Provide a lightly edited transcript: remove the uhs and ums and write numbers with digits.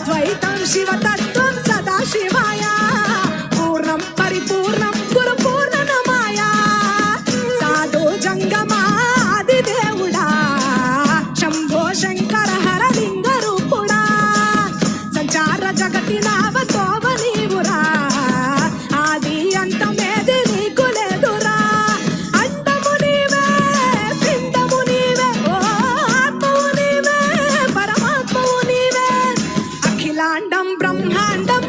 ద్వైతం శివతత్వం సదాశివాయ పూర్ణం పరిపూర్ణం గురు పూర్ణనమాయ సాధు జంగమాది దేవుడా శంభో శంకర హర లింగ రూపుడా సంచార జగతి నావతోవ నీవురా ఆది అంతమేది నీకు లేదురా అండము నీవే పిండము నీవే ఓ ఆత్మవు నీవే పరమాత్మవు నీవే అఖిలాండం బ్రహ్మాండం